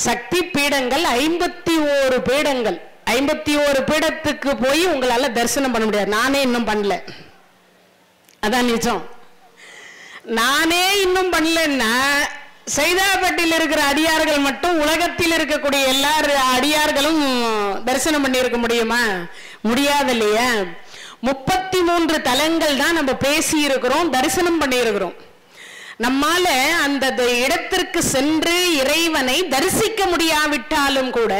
சக்தி பீடங்கள் 51 பீடங்கள். 51 பீடத்துக்கு போய் உங்களால தரிசனம் பண்ண முடியாது. நானே இன்னும் பண்ணல, அதான் நிஜம். நானே இன்னும் பண்ணலன்னா சைதாப்பேட்டையில் இருக்கிற அடியார்கள் மட்டும் உலகத்தில் இருக்கக்கூடிய எல்லா அடியார்களும் தரிசனம் பண்ணி இருக்க முடியுமா? முடியாது இல்லையா? 33 தலங்கள் தான் நம்ம பேசி இருக்கிறோம், தரிசனம் பண்ணி இருக்கிறோம். நம்மால அந்த இடத்திற்கு சென்று இறைவனை தரிசிக்க முடியாவிட்டாலும் கூட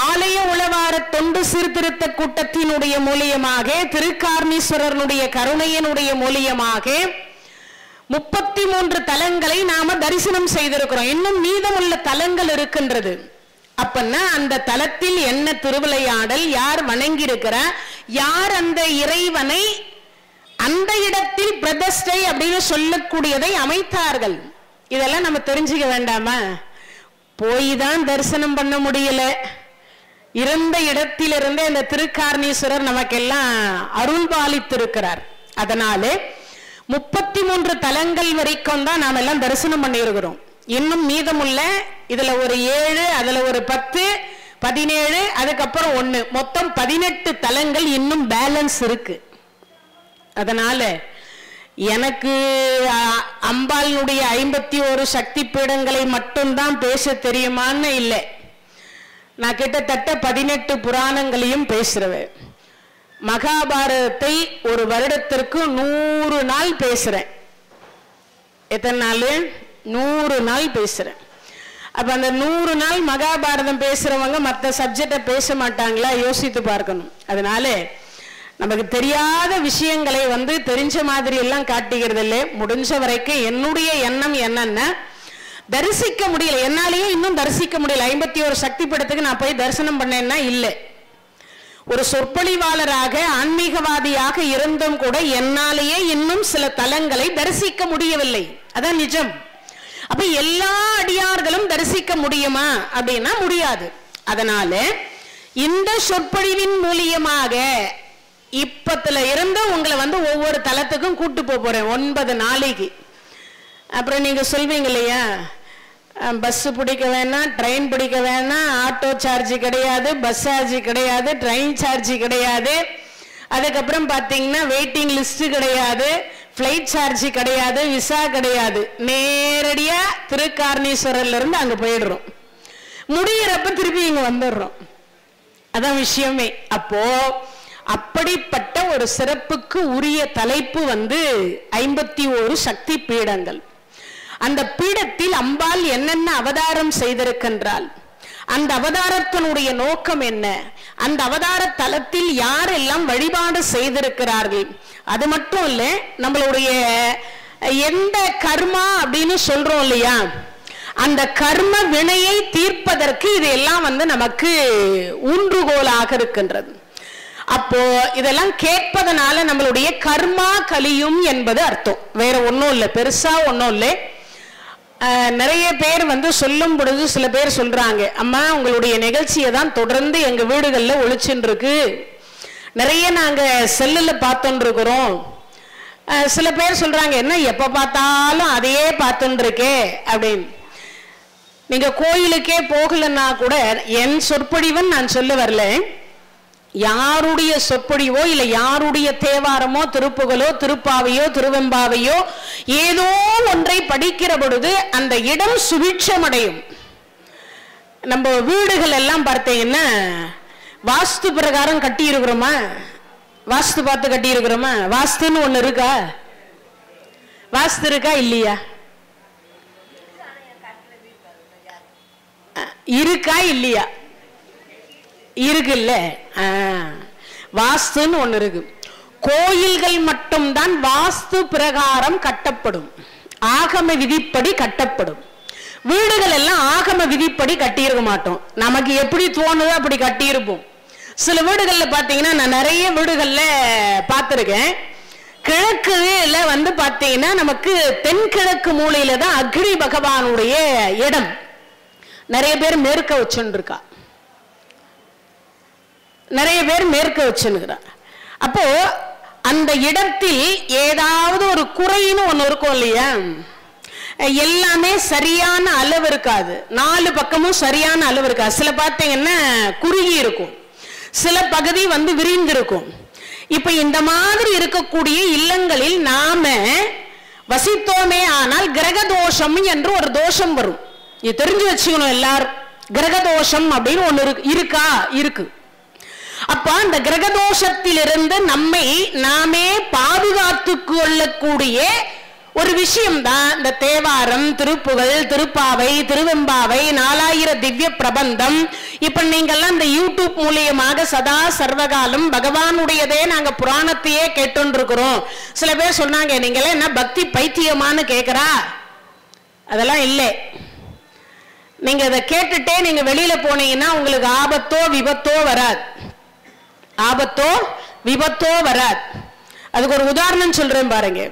ஆலய உளவார தொண்டு சீர்திருத்த கூட்டத்தினுடைய மூலியமாக, திருக்கார்ணீஸ்வரனுடைய கருணையினுடைய மூலியமாக 33 தலங்களை நாம தரிசனம் செய்திருக்கிறோம். இன்னும் மீதமுள்ள தலங்கள் இருக்கின்றது. அப்பன்னா அந்த தலத்தில் என்ன திருவிளையாடல், யார் வணங்கி இருக்கிறார், யார் அந்த இறைவனை அந்த இடத்தில் பிரதிஷ்டை அப்படின்னு சொல்லக்கூடியதை அமைத்தார்கள், இதெல்லாம் நம்ம தெரிஞ்சுக்க வேண்டாமா? போய் தான் தரிசனம் பண்ண முடியல. இருந்த இடத்திலிருந்தே இந்த திருக்கார்ணீஸ்வரர் நமக்கெல்லாம் அருள் பாலித்திருக்கிறார். அதனால 33 தலங்கள் வரைக்கும் தான் நாம் எல்லாம் தரிசனம் பண்ணி இருக்கிறோம். இன்னும் மீதமுள்ள இதுல ஒரு 7, அதுல ஒரு 10, 17, அதுக்கப்புறம் 1, மொத்தம் 18 தலங்கள் இன்னும் பேலன்ஸ் இருக்கு. அதனால எனக்கு அம்பாளுடைய 51 சக்தி பீடங்களை மட்டும்தான் பேச தெரியுமான்னு இல்லை. நான் கிட்டத்தட்ட 18 புராணங்களையும் பேசுறேன். மகாபாரதத்தை ஒரு வருடத்திற்கு 100 நாள் பேசுறேன். எத்தனை நாள்? 100 நாள் பேசுறேன். அப்ப அந்த 100 நாள் மகாபாரதம் பேசுறவங்க மற்ற சப்ஜெக்டை பேச மாட்டாங்களா? யோசித்து பார்க்கணும். அதனால நமக்கு தெரியாத விஷயங்களை தெரிஞ்ச மாதிரி எல்லாம் காட்டுகிறது இல்லை. முடிஞ்ச வரைக்கும் என்னுடைய எண்ணம் என்னன்னா, தரிசிக்க முடியல, என்னாலேயே இன்னும் தரிசிக்க முடியல. 51 சக்தி பீடத்துக்கு நான் போய் தரிசனம் பண்ணேன்னா இல்லை. ஒரு சொற்பொழிவாளராக ஆன்மீகவாதியாக இருந்தும் கூட என்னாலேயே இன்னும் சில தலங்களை தரிசிக்க முடியவில்லை. அதான் நிஜம். அப்ப எல்லா அடியார்களும் தரிசிக்க முடியுமா அப்படின்னா முடியாது. அதனால இந்த சொற்பொழிவின் மூலியமாக இப்பத்துல இருந்து உங்களை ஒவ்வொரு தலத்துக்கும் கூட்டு போறேன் 9 நாளைக்கு. அப்புறம் நீங்க சொல்வீங்க இல்லையா, பஸ் பிடிக்க வேணாம், ட்ரெயின் பிடிக்க வேணாம், ஆட்டோ சார்ஜ் கிடையாது, பஸ் சார்ஜ் கிடையாது, ட்ரெயின் சார்ஜ் கிடையாது, அதுக்கப்புறம் பார்த்தீங்கன்னா வெயிட்டிங் லிஸ்ட் கிடையாது, ஃப்ளைட் சார்ஜ் கிடையாது, விசா கிடையாது, நேரடியா திருக்கார்ணீஸ்வரர்ல இருந்து அங்க போயிடுறோம். முடிகிறப்ப திருப்பி இங்க வந்துடுறோம். அதான் விஷயமே. அப்போ அப்படிப்பட்ட ஒரு சிறப்புக்கு உரிய தலைப்பு 51 சக்தி பீடங்கள். அந்த பீடத்தில் அம்பாள் என்னென்ன அவதாரம் செய்திருக்கின்றாள், அந்த அவதாரத்தினுடைய நோக்கம் என்ன, அந்த அவதார தலத்தில் யாரெல்லாம் வழிபாடு செய்திருக்கிறார்கள், அது மட்டும் இல்ல, நம்மளுடைய எந்த கர்மா அப்படின்னு சொல்றோம் இல்லையா, அந்த கர்ம வினையை தீர்ப்பதற்கு இதெல்லாம் நமக்கு ஊன்றுகோலாக இருக்கின்றது. அப்போ இதெல்லாம் கேட்பதனால நம்மளுடைய கர்மா கலியும் என்பது அர்த்தம். வேற ஒன்றும் இல்லை, பெருசா ஒன்றும் இல்லை. நிறைய பேர் சொல்லும் பொழுது சில பேர் சொல்றாங்க, அம்மா உங்களுடைய நிகழ்ச்சியை தான் தொடர்ந்து எங்க வீடுகளில் ஒழிச்சுட்டு இருக்கு, நிறைய நாங்க செல்லுல பார்த்துட்டு இருக்கிறோம். சில பேர் சொல்றாங்க, என்ன எப்ப பார்த்தாலும் அதையே பார்த்துட்டு இருக்கே அப்படின்னு. நீங்க கோயிலுக்கே போகலன்னா கூட என் சொற்பொழிவன் நான் சொல்ல வரல, யாருடைய சொற்பொழிவோ இல்லை யாருடைய தேவாரமோ திருப்புகழோ திருப்பாவையோ திருவெம்பாவையோ ஏதோ ஒன்றை படிக்கிற பொழுது அந்த இடம் சுபிட்சமடையும். நம்ம வீடுகள் எல்லாம் பார்த்தீங்கன்னா வாஸ்து பிரகாரம் கட்டி இருக்கிறோமா, வாஸ்து பார்த்து கட்டி இருக்கிறோமா, வாஸ்துன்னு ஒண்ணு இருக்கா, வாஸ்து இருக்கா இல்லையா, இருக்கா இல்லையா, இருக்குல்ல. வாஸ்துன்னு ஒண்ணு இருக்கு. கோயில்கள் மட்டும்தான் வாஸ்து பிரகாரம் கட்டப்படும், ஆகம விதிப்படி கட்டப்படும். வீடுகள் எல்லாம் ஆகம விதிப்படி கட்டியிருக்க மாட்டோம், நமக்கு எப்படி தோணுதோ அப்படி கட்டியிருப்போம். சில வீடுகள்ல பாத்தீங்கன்னா, நான் நிறைய வீடுகள்ல பார்த்திருக்கேன், கிழக்குல பாத்தீங்கன்னா நமக்கு தென்கிழக்கு மூலையில தான் அக்னி பகவானுடைய இடம். நிறைய பேர் மேற்க வச்சுன்னு இருக்கா, நிறைய பேர் மேற்க வச்சுன்னுக்கிறார். அப்போ அந்த இடத்தில் ஏதாவது ஒரு குறைன்னு ஒண்ணு இருக்கும் இல்லையா, எல்லாமே சரியான அளவு இருக்காது, 4 பக்கமும் சரியான அளவு இருக்காது. சில பார்த்தீங்கன்னா குறுகி இருக்கும், சில பகுதி விரிந்து இருக்கும். இப்ப இந்த மாதிரி இருக்கக்கூடிய இல்லங்களில் நாம வசித்தோமே ஆனால் கிரக தோஷம் என்று ஒரு தோஷம் வரும். இது தெரிஞ்சு வச்சுக்கணும் எல்லாரும். கிரக தோஷம் அப்படின்னு ஒண்ணு இருக்கா? இருக்கு. அப்ப அந்த கிரக தோஷத்திலிருந்து நம்மை நாமே பாதுகாத்து கொள்ளக்கூடிய ஒரு விஷயம் தான் இந்த தேவாரம், திருப்புகழ், திருப்பாவை, திருவெம்பாவை, 4000 திவ்ய பிரபந்தம். இப்ப நீங்கெல்லாம் இந்த யூடியூப் மூலியமாக சதா சர்வகாலம் பகவானுடையதே நாங்க புராணத்தையே கேட்டுருக்கிறோம். சில பேர் சொன்னாங்க, நீங்களே என்ன பக்தி பைத்தியமானு கேட்கிறா? அதெல்லாம் இல்லை. நீங்க இதை கேட்டுட்டே நீங்க வெளியில போனீங்கன்னா உங்களுக்கு ஆபத்தோ விபத்தோ வராது, ஆபத்தோ விபத்தோ வராது. அதுக்கு ஒரு உதாரணம் சொல்றேன் பாருங்க.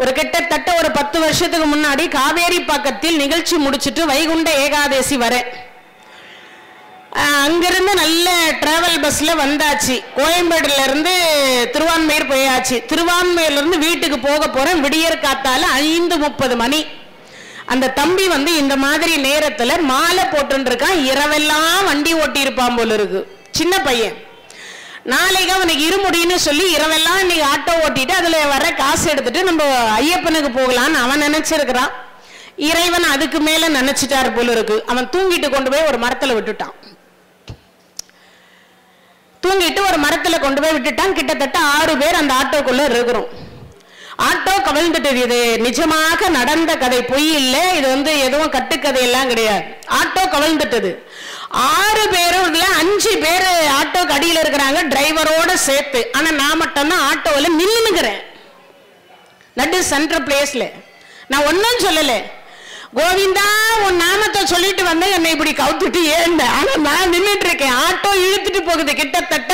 ஒரு கிட்டத்தட்ட ஒரு 10 வருஷத்துக்கு முன்னாடி காவேரி பக்கத்தில் நிகழ்ச்சி முடிச்சுட்டு வைகுண்ட ஏகாதசி வர அங்கிருந்து நல்ல டிராவல் பஸ்ல வந்தாச்சு. கோயம்பேடுல இருந்து திருவான்மையூர் போயாச்சு. திருவான்மையூர்ல இருந்து வீட்டுக்கு போக போறேன். விடியற் காத்தால 5:30 மணி. அந்த தம்பி இந்த மாதிரி நேரத்துல மாலை போட்டு இருக்கான். இரவெல்லாம் வண்டி ஓட்டி இருப்பான் போல இருக்கு. சின்ன பையன். நாளைக்கு அவனுக்கு இருமுடின்னு சொல்லி இரவெல்லாம் இன்னைக்கு ஆட்டோ ஓட்டிட்டு அதுல வர காசு எடுத்துட்டு நம்ம ஐயப்பனுக்கு போகலான்னு அவன் நினைச்சிருக்கிறான். இறைவன் அதுக்கு மேல நினைச்சிட்டாரு போல இருக்கு. அவன் தூங்கிட்டு கொண்டு போய் ஒரு மரத்துல விட்டுட்டான். தூங்கிட்டு ஒரு மரத்துல கொண்டு போய் விட்டுட்டான். கிட்டத்தட்ட 6 பேர் அந்த ஆட்டோக்குள்ள இருக்கிறோம். ஆட்டோ கவிழ்ந்துட்டு. இது நிஜமாக நடந்த கதை, பொய் இல்லை. இது எதுவும் கட்டுக்கதை எல்லாம் கிடையாது. ஆட்டோ கவிழ்ந்துட்டது. 6 பேரும் 5 பேர் ஆட்டோ அடியில் இருக்கிறாங்க, டிரைவரோட சேர்த்து. ஆனா நான் மட்டும்தான் ஆட்டோவில் நின்னுக்கிறேன் நடு சென்ட்ரல் பிளேஸ்ல. நான் ஒன்னும் சொல்லல, கோவிந்தா உன் நாமத்தை சொல்லிட்டு வந்து என்னை இப்படி கவுத்துட்டு ஏந்த. ஆனா நான் நின்றுட்டு இருக்கேன். ஆட்டோ இழுத்துட்டு போகுது. கிட்டத்தட்ட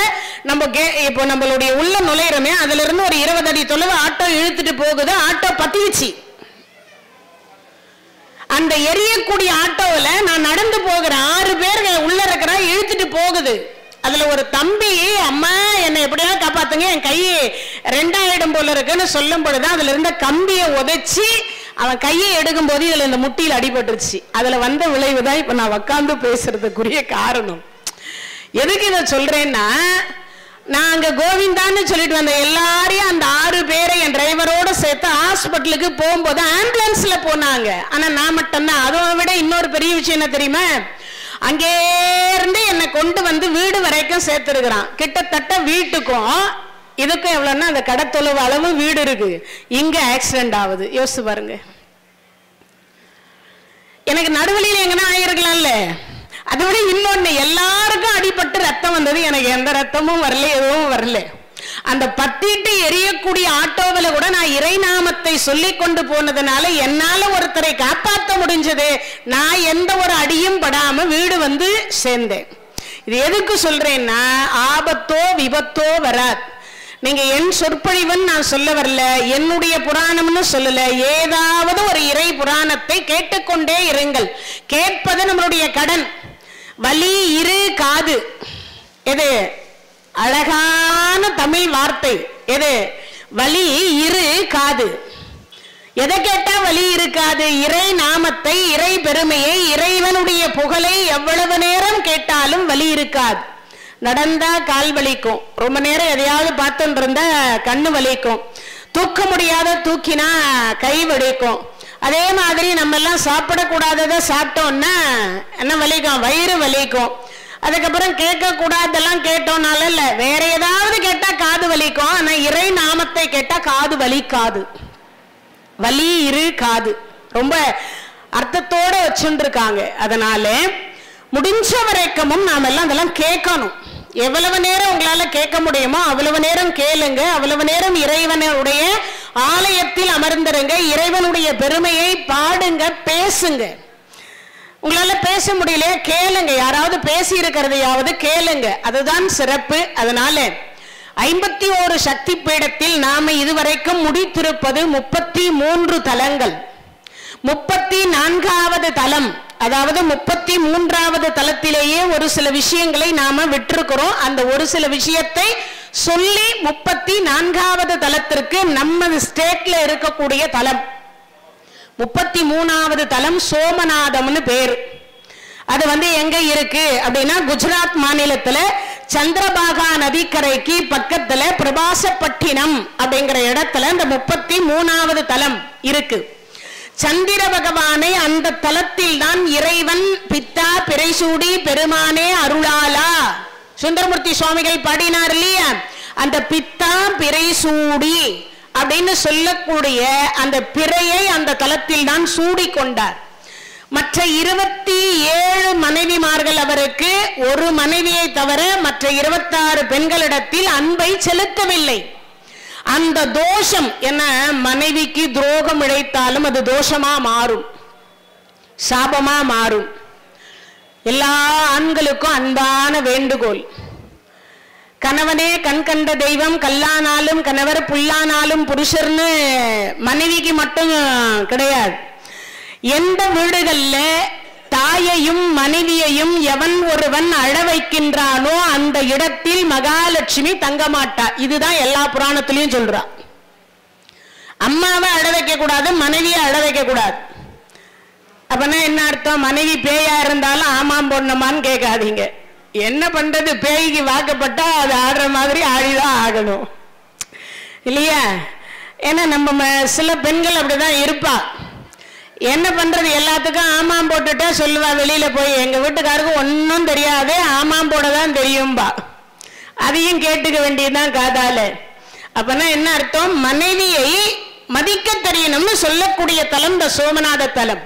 நம்ம இப்போ நம்மளுடைய உள்ள நுழையிறமே அதுல இருந்து ஒரு 20 அடி தொலைவு ஆட்டோ இழுத்துட்டு போகுது. ஆட்டோ பத்திச்சு. அந்த எரியக்கூடிய ஆட்டோவில் நான் நடந்து போகிறேன். 6 பேர் உள்ள இருக்கிற இழுத்துட்டு போகுது. அதுல ஒரு தம்பி, அம்மா என்னை எப்படியா காப்பாத்துங்க, என் கையை 2 போல இருக்குன்னு சொல்லும் பொழுதுதான் அதுல இருந்த கம்பியை உதைச்சி அவன் கையை எடுக்கும் போது இதுல இந்த முட்டியில் அடிபட்டுருச்சு. அதுல வந்த விளைவுதான் இப்ப நான் உட்கார்ந்து பேசுறதுக்குரிய காரணம். எதுக்கு இதை சொல்றேன்னா, நான் அங்க கோவிந்தான்னு சொல்லிட்டு வந்த எல்லாரையும் அந்த 6 பேரை என் டிரைவரோட சேர்த்து ஹாஸ்பிட்டலுக்கு போகும்போது ஆம்புலன்ஸ்ல போனாங்க. ஆனா நான் மட்டும்தான். அதை விட இன்னொரு பெரிய விஷயம் என்ன தெரியுமா? அங்கே இருந்து என்னை கொண்டு வீடு வரைக்கும் சேர்த்திருக்கிறான். கிட்டத்தட்ட வீட்டுக்கும் இதுக்கும் எவ்வளவுன்னா அந்த கடத்தொலைவு அளவு வீடு இருக்கு. இங்க ஆக்சிடென்ட் ஆகுது. யோசிச்சு பாருங்க. எனக்கு நடுவழியில் எங்கன்னா ஆயிருக்கலாம்ல. அதை விட இன்னொன்னு, எல்லாருக்கும் அடிபட்டு ரத்தம் வந்தது. எனக்கு எந்த ரத்தமும் வரல, எதுவும் வரல. அந்த பத்திட்டு எரியக்கூடிய ஆட்டோவில் கூட நான் இறை நாமத்தை சொல்லி கொண்டு போனதுனால என்னால ஒருத்தரை காப்பாற்ற முடிஞ்சது. நான் எந்த ஒரு அடியும் படாம வீடு சேர்ந்தேன். இது எதுக்கு சொல்றேன்னா, ஆபத்தோ விபத்தோ வராது. நீங்க என் சொற்பொழிவுன்னு நான் சொல்ல வரல, என்னுடைய புராணம்னு சொல்லல. ஏதாவது ஒரு இறை புராணத்தை கேட்டுக்கொண்டே இருங்கள். கேட்பது நம்மளுடைய கடன். வலி இரு காது. எது அழகான தமிழ் வார்த்தை? எது? வலி இரு காது. எதை கேட்டா வலி இருக்காது? இறை நாமத்தை, இறை பெருமையை, இறைவனுடைய புகழை எவ்வளவு நேரம் கேட்டாலும் வலி இருக்காது. நடந்தா கால் வலிக்கும், ரொம்ப நேரம் எதையாவது பார்த்துட்டு இருந்தா கண்ணு வலிக்கும், தூக்க முடியாத தூக்கினா கை வலிக்கும். அதே மாதிரி நம்ம எல்லாம் சாப்பிடக்கூடாததை சாப்பிட்டோம்னா என்ன வலிக்கும்? வயிறு வலிக்கும். அதுக்கப்புறம் கேட்க கூடாதெல்லாம் கேட்டோம்னால இல்ல, வேற ஏதாவது கேட்டா காது வலிக்கும். ஆனா இறை நாமத்தை கேட்டா காது வலிக்காது. வலி இரு காது ரொம்ப அர்த்தத்தோட வச்சுட்டு இருக்காங்க. அதனால முடிஞ்ச வரைக்கும் நாம எல்லாம் அதெல்லாம் கேட்கணும். எவ்வளவு நேரம் உங்களால கேட்க முடியுமோ அவ்வளவு நேரம் கேளுங்க. அவ்வளவு நேரம் இறைவனுடைய ஆலயத்தில் அமர்ந்திருங்க. இறைவனுடைய பெருமையை பாடுங்க, பேசுங்க. உங்களால பேச முடியல, கேளுங்க. யாராவது பேசி இருக்கிறதையாவது கேளுங்க. அதுதான் சிறப்பு. அதனால 51 சக்தி பீடத்தில் நாம இதுவரைக்கும் முடித்திருப்பது 33 தலங்கள். 34வது தலம், அதாவது 33வது தலத்திலேயே ஒரு சில விஷயங்களை நாம விட்டிருக்கிறோம். அந்த ஒரு சில விஷயத்தை சொல்லி 34வது தலத்திற்கு நம்ம ஸ்டேட்ல இருக்கக்கூடிய தலம் 33வது தலம் சோமநாதம்னு பேரு. அது எங்க இருக்கு அப்படின்னா குஜராத் மாநிலத்துல சந்திரபாகா நதிக்கரைக்கு பக்கத்துல பிரபாசப்பட்டினம் அப்படிங்கிற இடத்துல இந்த 33வது தலம் இருக்கு. சந்திர பகவானை அந்த தலத்தில் தான் இறைவன் பித்தா பிறைசூடி பெருமானே அருளாலா சுந்தரமூர்த்தி சுவாமிகள் பாடினார் இல்லையா, அந்த பித்தா பிறைசூடி அப்படின்னு சொல்லக்கூடிய அந்த பிறையை அந்த தலத்தில் தான் சூடி கொண்டார். மற்ற 27 மனைவிமார்கள் அவருக்கு, ஒரு மனைவியை தவிர மற்ற 26 பெண்களிடத்தில் அன்பை செலுத்தவில்லை. அந்த தோஷம் என்ன, மனைவிக்கு துரோகம் இழைத்தாலும் அது தோஷமா மாறும், சாபமா மாறும். எல்லா ஆண்களுக்கும் அன்பான வேண்டுகோள், கணவனே கண் கண்ட தெய்வம், கல்லானாலும் கணவர் புல்லானாலும் புருஷர்னு மனைவிக்கு மட்டும் கிடையாது. எந்த வீடுகள்ல தாயையும் மனைவியையும் எவன் ஒருவன் அழ வைக்கின்றானோ அந்த இடத்தில் மகாலட்சுமி தங்க மாட்டா. இதுதான் எல்லா புராணத்திலையும் சொல்றா. அம்மாவை அழ வைக்க கூடாது, மனைவியை அழ வைக்க கூடாது. அப்பனா என்ன அர்த்தம், மனைவி பேயா இருந்தாலும் ஆமாம் பொண்ணமான்னு கேட்காதீங்க. என்ன பண்றது, பேய்க்கு வாக்கப்பட்டா அது ஆடுற மாதிரி ஆடிதான் ஆகணும் இல்லையா. ஏன்னா நம்ம சில பெண்கள் அப்படிதான் இருப்பா. என்ன பண்றது, எல்லாத்துக்கும் ஆமாம் போட்டுட்டா சொல்லுவா வெளியில போய், எங்க வீட்டுக்காருக்கு ஒன்னும் தெரியாது ஆமாம் போடதான் தெரியும்பா. அதையும் கேட்டுக்க வேண்டியதுதான் காதால. அப்பனா என்ன அர்த்தம், மனைவியை மதிக்க தெரியணும்னு சொல்லக்கூடிய தலம் இந்த சோமநாத தலம்.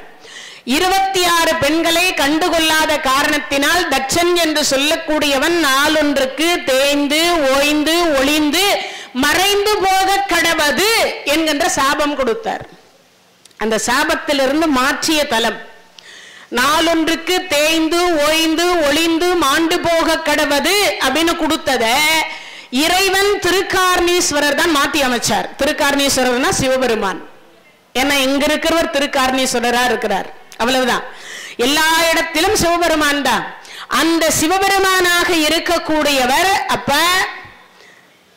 26 பெண்களை கண்டுகொள்ளாத காரணத்தினால் தட்சன் என்று சொல்லக்கூடியவன் நாளொன்றுக்கு தேய்ந்து ஓய்ந்து ஒளிந்து மறைந்து போக கடவது என்கின்ற சாபம் கொடுத்தார். அந்த சாபத்திலிருந்து மாற்றிய தலம். நாளொன்றுக்கு தேய்ந்து ஓய்ந்து ஒளிந்து மாண்டு போக கடவது அப்படின்னு கொடுத்தத இறைவன் திருக்கார்ணீஸ்வரர் தான் மாற்றி அமைச்சார். திருக்கார்ணீஸ்வரர்னா சிவபெருமான். ஏன்னா இங்க இருக்கிறவர் திருக்கார்ணீஸ்வரரா இருக்கிறார், அவ்வளவுதான். எல்லா இடத்திலும் சிவபெருமான் தான். அந்த சிவபெருமானாக இருக்கக்கூடியவர் அப்ப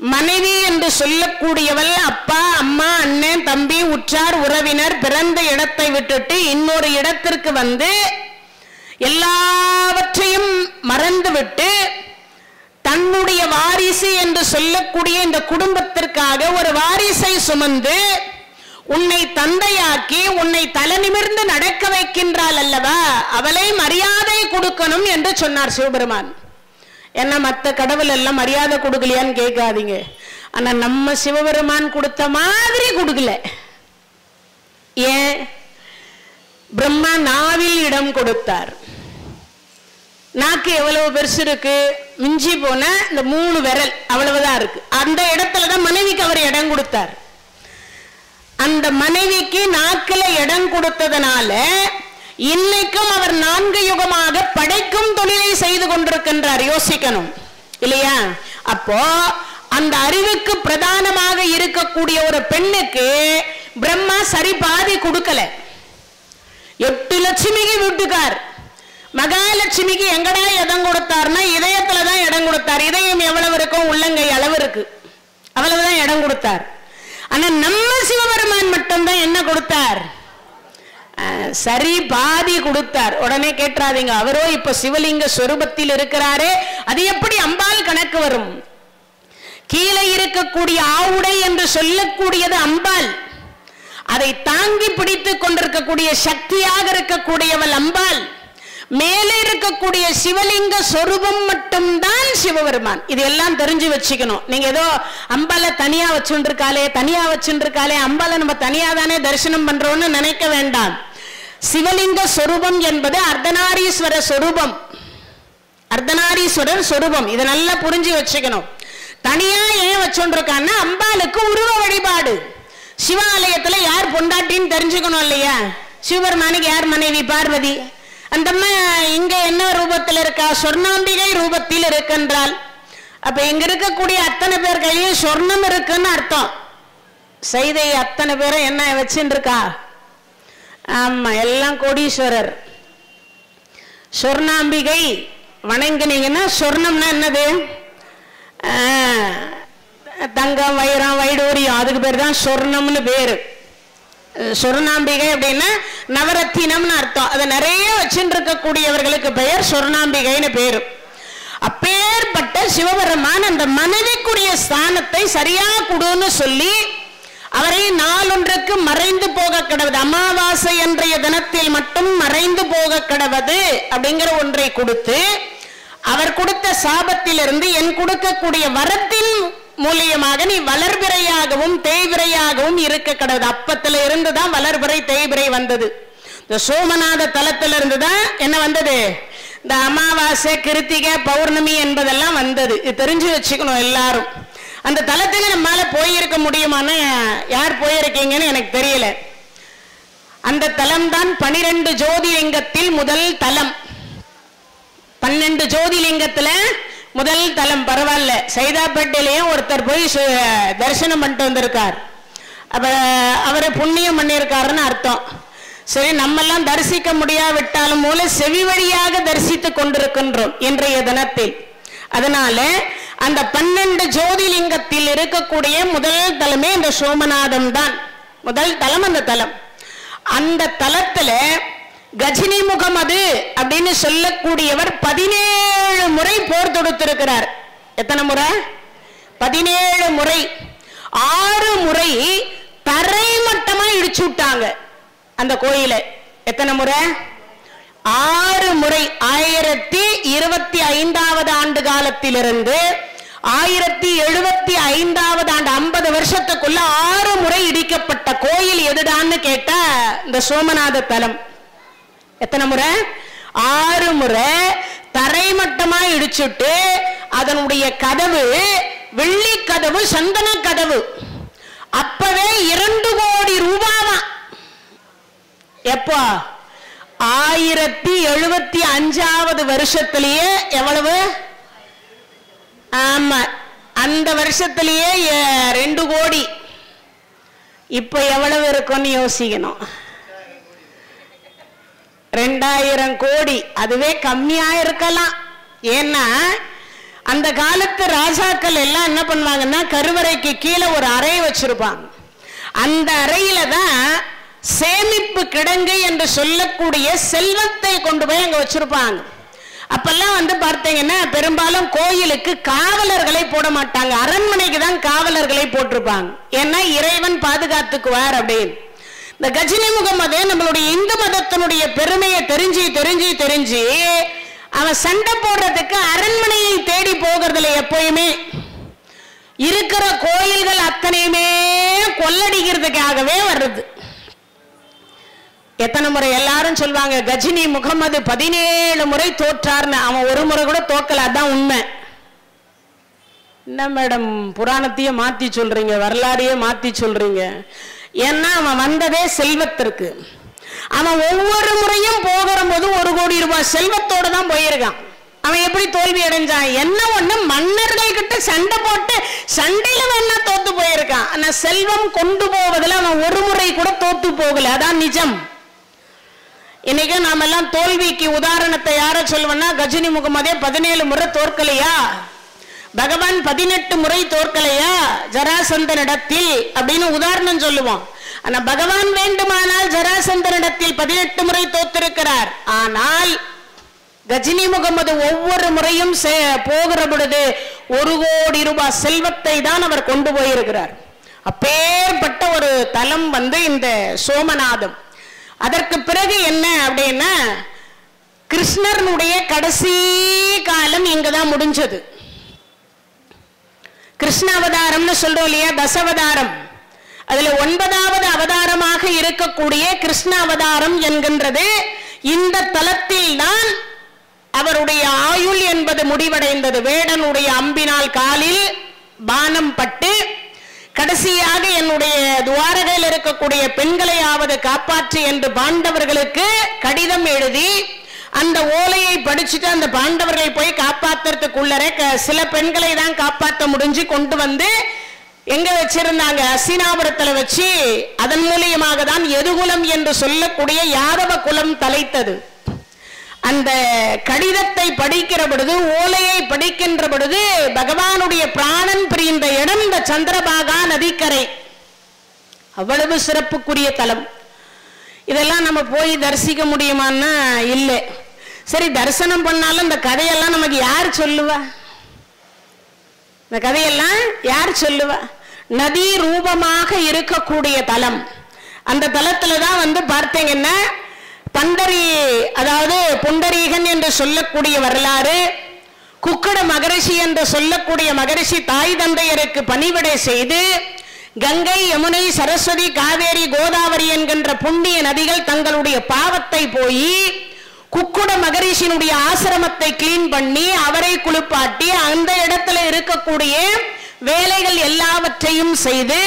மனைவி என்று சொல்லக்கூடியவள் அப்பா அம்மா அண்ணன் தம்பி உற்றார் உறவினர் பிறந்த இடத்தை விட்டுட்டு இன்னொரு இடத்திற்கு வந்து எல்லாவற்றையும் மறந்துவிட்டு தன்னுடைய வாரிசு என்று சொல்லக்கூடிய இந்த குடும்பத்திற்காக ஒரு வாரிசை சுமந்து உன்னை தந்தையாக்கி உன்னை தலை நிமிர்ந்து நடக்க வைக்கின்றாள் அல்லவா, அவளை மரியாதை கொடுக்கணும் என்று சொன்னார் சிவபெருமான். என்ன மற்ற கடவுள் எல்லாம் மரியாதை கொடுக்கலையான்னு கேட்காதீங்க. ஆனா நம்ம சிவபெருமான் கொடுத்த மாதிரி கொடுக்கல. ஏன், பிரம்மா நாவில் இடம் கொடுத்தார். நாக்கு எவ்வளவு பெருசு இருக்கு, மிஞ்சி போன இந்த 3 விரல் அவ்வளவுதான் இருக்கு. அந்த இடத்துலதான் மனைவிக்கு அவர் இடம் கொடுத்தார். அந்த மனைவிக்கு நாக்கில இடம் கொடுத்ததனால இன்னைக்கும் அவர் 4 யுகமாக படைக்கும் தொழிலை செய்து கொண்டிருக்கின்றார். யோசிக்கணும் இல்லையா. அப்போ அந்த அறிவுக்கு பிரதானமாக இருக்கக்கூடிய ஒரு பெண்ணுக்கு பிரம்மா சரி பாதி கொடுக்கல. 8 லட்சுமிக்கு வீட்டுக்கார், மகாலட்சுமிக்கு எங்கடா இடம் கொடுத்தார்னா இதயத்துலதான் இடம் கொடுத்தார். இதயம் எவ்வளவு இருக்கும், உள்ளங்கை அளவு இருக்கு, அவ்வளவுதான் இடம் கொடுத்தார். ஆனா நம்ம சிவபெருமான் மட்டும்தான் என்ன கொடுத்தார், சரி பாதி கொடுத்தார். உடனே கேட்றாதீங்க, அவரோ இப்ப சிவலிங்க ஸ்வரூபத்தில் இருக்கிறாரே, அது எப்படி அம்பாள் கணக்கு வரும்? கீழே இருக்கக்கூடிய ஆவுடை என்று சொல்லக்கூடியது அம்பாள். அதை தாங்கி பிடித்துக் கொண்டிருக்கக்கூடிய சக்தியாக இருக்கக்கூடியவள் அம்பாள். மேலே இருக்கக்கூடிய சிவலிங்க சொரூபம் மட்டும்தான் சிவபெருமான். இதெல்லாம் தெரிஞ்சு வச்சுக்கணும். நீங்க ஏதோ அம்பால தனியா வச்சுருக்காளே அம்பால நம்ம தனியா தானே தரிசனம் பண்றோம்னு நினைக்க வேண்டாம். சிவலிங்க சொரூபம் என்பது அர்த்தநாரீஸ்வர சொரூபம், அர்த்தநாரீஸ்வரர் சொரூபம். இதை நல்லா புரிஞ்சு வச்சுக்கணும். தனியா ஏன் வச்சுருக்கான்னா அம்பாளுக்கு உருவ வழிபாடு. சிவாலயத்துல யார் பொண்டாட்டின்னு தெரிஞ்சுக்கணும் இல்லையா. சிவபெருமானுக்கு யார் மனைவி, பார்வதி. அந்த அம்மா இங்க என்ன ரூபத்தில் இருக்கா, சொர்ணாம்பிகை ரூபத்தில் இருக்கின்றாள். அப்ப இங்க இருக்கக்கூடிய அத்தனை பேர் கையிலும் சொர்ணம் இருக்குன்னு அர்த்தம். செய்தை அத்தனை பேரும் என்ன வச்சுட்டு இருக்கா, ஆமா எல்லாம் கோடீஸ்வரர். சொர்ணாம்பிகை வணங்கினீங்கன்னா, சொர்ணம்னா என்னது, தங்கம் வைரம் வைடூரியம், அதுக்கு பேர் தான் சொர்ணம்னு பேரு. சொர்ணாம்பிகை அப்படின்னா நவரத்தினம்னு அர்த்தம். அதை நிறைய வச்சுட்டு இருக்கக்கூடியவர்களுக்கு பெயர் சொர்ணாம்பிகைன்னு பேரு. அப்பேற்பட்ட சிவபெருமான் அந்த மனைவிக்குரிய ஸ்தானத்தை சரியா கொடுன்னு சொல்லி அவரை நாளொன்றுக்கு மறைந்து போக கடவுது, அமாவாசை அன்றைய தினத்தில் மட்டும் மறைந்து போக கடவுது அப்படிங்கிற ஒன்றை கொடுத்து, அவர் கொடுத்த சாபத்திலிருந்து என் கொடுக்கக்கூடிய வரத்தின் மூலியமாக நீ வளர்பிறையாகவும் தேய்பிறையாகவும் இருக்க கடவுது. அப்பத்துல இருந்துதான் வளர்பிறை தேய்பிறை வந்தது. இந்த சோமநாத தலத்திலிருந்து தான் என்ன வந்தது, இந்த அமாவாசை கிருத்திகை பௌர்ணமி என்பதெல்லாம் வந்தது. இது தெரிஞ்சு வச்சுக்கணும் எல்லாரும். அந்த தலத்துல நம்மால போயிருக்க முடியுமான்னு, யார் போயிருக்கீங்கன்னு எனக்கு தெரியல. அந்த தலம் தான் 12 ஜோதிலிங்கத்தில் முதல் தலம். 12 ஜோதிலிங்கத்துல முதல் தலம். பரவாயில்ல, சைதாப்பேட்டையிலையும் ஒருத்தர் போய் தரிசனம் பண்ணிட்டு வந்திருக்கார். அப்ப அவரை புண்ணியம் பண்ணியிருக்காருன்னு அர்த்தம். சரி, நம்மெல்லாம் தரிசிக்க முடியாவிட்டாலும் மூல செவி வழியாக தரிசித்துக் கொண்டிருக்கின்றோம் இன்றைய தினத்தில். அதனால அந்த 12 ஜோதிலிங்கத்தில் இருக்கக்கூடிய முதல் தலமே இந்த சோமநாதம் தான். முதல் தலம் அந்த தலம். அந்த தலத்துல கஜினி முகமது அப்படின்னு சொல்லக்கூடியவர் 17 முறை போர் தொடுத்திருக்கிறார். எத்தனை முறை? 17 முறை. 6 முறை தரைமட்டமா இடிச்சு விட்டாங்க அந்த கோயில. எத்தனை முறை? 6 முறை. 1025வது ஆண்டு காலத்திலிருந்து 1075வது ஆண்டு 50 வருஷத்துக்குள்ள 6 முறை இடிக்கப்பட்ட கோயில் எதுடான்னு கேட்டா இந்த சோமநாத தலம். எத்தனை முறை? 6 முறை தரைமட்டமா இடிச்சுட்டு அதனுடைய கதவு வெள்ளி கதவு, சந்தன கதவு. அப்பவே 2 கோடி ரூபாவா. எப்போ? 1075வது வருஷத்திலேயே. எவ்வளவு? ஆமா, அந்த வருஷத்திலேயே 2 கோடி. இப்ப எவ்வளவு இருக்கும்னு யோசிக்கணும். 2000 கோடி. அதுவே கம்மியா இருக்கலாம். ஏன்னா அந்த காலத்து ராஜாக்கள் எல்லாம் என்ன பண்ணுவாங்கன்னா, கருவறைக்கு கீழே ஒரு அறை வச்சிருப்பாங்க. அந்த அறையில தான் சேமிப்பு கிடங்கு என்று சொல்லக்கூடிய செல்வத்தை கொண்டு போய் அங்க வச்சிருப்பாங்க. அப்பெல்லாம் பார்த்தீங்கன்னா பெரும்பாலும் கோயிலுக்கு காவலர்களை போட மாட்டாங்க, அரண்மனைக்கு தான் காவலர்களை போட்டிருப்பாங்க. ஏன்னா இறைவன் பாதுகாத்துக்குவார் அப்படின்னு. இந்த கஜினி முகமது நம்மளுடைய இந்து மதத்தினுடைய பெருமையை தெரிஞ்சு தெரிஞ்சு தெரிஞ்சு அவன் சண்டை போடுறதுக்கு அரண்மனையை தேடி போகிறதுல எப்பயுமே இருக்கிற கோயில்கள் அத்தனையுமே கொள்ளடிக்கிறதுக்காகவே வருது. எத்தனை முறை எல்லாரும் சொல்வாங்க கஜினி முகமது 17 முறை தோற்றார்னு. அவன் ஒரு முறை கூட தோக்கல, அதான் உண்மை. என்ன மேடம் புராணத்தையே மாத்தி சொல்றீங்க, வரலாறையே மாத்தி சொல்றீங்க? ஏன்னா அவன் வந்ததே செல்வத்திற்கு. அவன் ஒவ்வொரு முறையும் போகிற போது 1 கோடி ரூபாய் செல்வத்தோடு தான் போயிருக்கான். அவன் எப்படி தோல்வி அடைஞ்சான்? என்ன ஒண்ணு, மன்னர்கள் கிட்ட சண்டை போட்டு சண்டையில வேணா தோத்து போயிருக்கான். ஆனா செல்வம் கொண்டு போவதில் அவன் ஒரு முறை கூட தோத்து போகல. அதான் நிஜம். இன்னைக்கு நாம எல்லாம் தோல்விக்கு உதாரணத்தை யார சொல்வனா, கஜினி முகமதே 17 முறை தோற்கலையா, பகவான் 18 முறை தோற்கலையா ஜராசந்தனிடத்தில் அப்படின்னு உதாரணம் சொல்லுவோம். ஆனா பகவான் வேண்டுமானால் ஜராசந்தனிடத்தில் 18 முறை தோத்திருக்கிறார். ஆனால் கஜினி முகமது ஒவ்வொரு முறையும் போகிற பொழுது 1 கோடி ரூபாய் செல்வத்தை தான் அவர் கொண்டு போயிருக்கிறார். அப்பேற்பட்ட ஒரு தலம் இந்த சோமநாதம். அதற்கு பிறகு என்ன அப்படின்னா, கிருஷ்ணனுடைய கடைசி காலம் இங்கதான் முடிஞ்சது. கிருஷ்ண அவதாரம்னு சொல்றோம் இல்லையா, தசவதாரம். அதுல 9வது அவதாரமாக இருக்கக்கூடிய கிருஷ்ண அவதாரம் என்கின்றது இந்த தலத்தில் தான் அவருடைய ஆயுள் என்பது முடிவடைந்தது. வேடனுடைய அம்பினால் காலில் பானம் பட்டு கடைசியாக என்னுடைய துவாரகையில் இருக்கக்கூடிய பெண்களையாவது காப்பாற்று என்று பாண்டவர்களுக்கு கடிதம் எழுதி அந்த ஓலையை படிச்சுட்டு அந்த பாண்டவர்கள் போய் காப்பாற்றுறதுக்குள்ளரே சில பெண்களை தான் காப்பாற்ற முடிஞ்சு கொண்டு வந்து எங்க வச்சிருந்தாங்க, அசினாபுரத்தில் வச்சு. அதன் மூலியமாக தான் எதுகுலம் என்று சொல்லக்கூடிய யாதவ குலம் தலைத்தது. அந்த கடிதத்தை படிக்கிற பொழுது, ஓலையை படிக்கின்ற பொழுது, பகவானுடைய பிராணன் பிரிந்த இடம் இந்த சந்திரபாகா நதிக்கரை. அவ்வளவு சிறப்புக்குரிய தலம். இதெல்லாம் நம்ம போய் தரிசிக்க முடியுமான்னா இல்லை. சரி, தரிசனம் பண்ணாலும் இந்த கதையெல்லாம் நமக்கு யார் சொல்லுவா? இந்த கதையெல்லாம் யார் சொல்லுவா? நதி ரூபமாக இருக்கக்கூடிய தலம். அந்த தலத்துல தான் பார்த்தீங்கன்னா பண்டரி, அதாவது புண்டரீகன் என்று சொல்லக்கூடிய வரலாறு, குக்கட மகரிஷி என்று சொல்லக்கூடிய மகரிஷி தாய் தந்தையருக்கு பணிவிடை செய்து கங்கை, யமுனை, சரஸ்வதி, காவேரி, கோதாவரி என்கின்ற புண்ணிய நதிகள் தங்களுடைய பாவத்தை போய் குக்குட மகரிஷியினுடைய ஆசிரமத்தை கிளீன் பண்ணி அவரை குளிப்பாட்டி அந்த இடத்துல இருக்கக்கூடிய வேலைகள் எல்லாவற்றையும் செய்து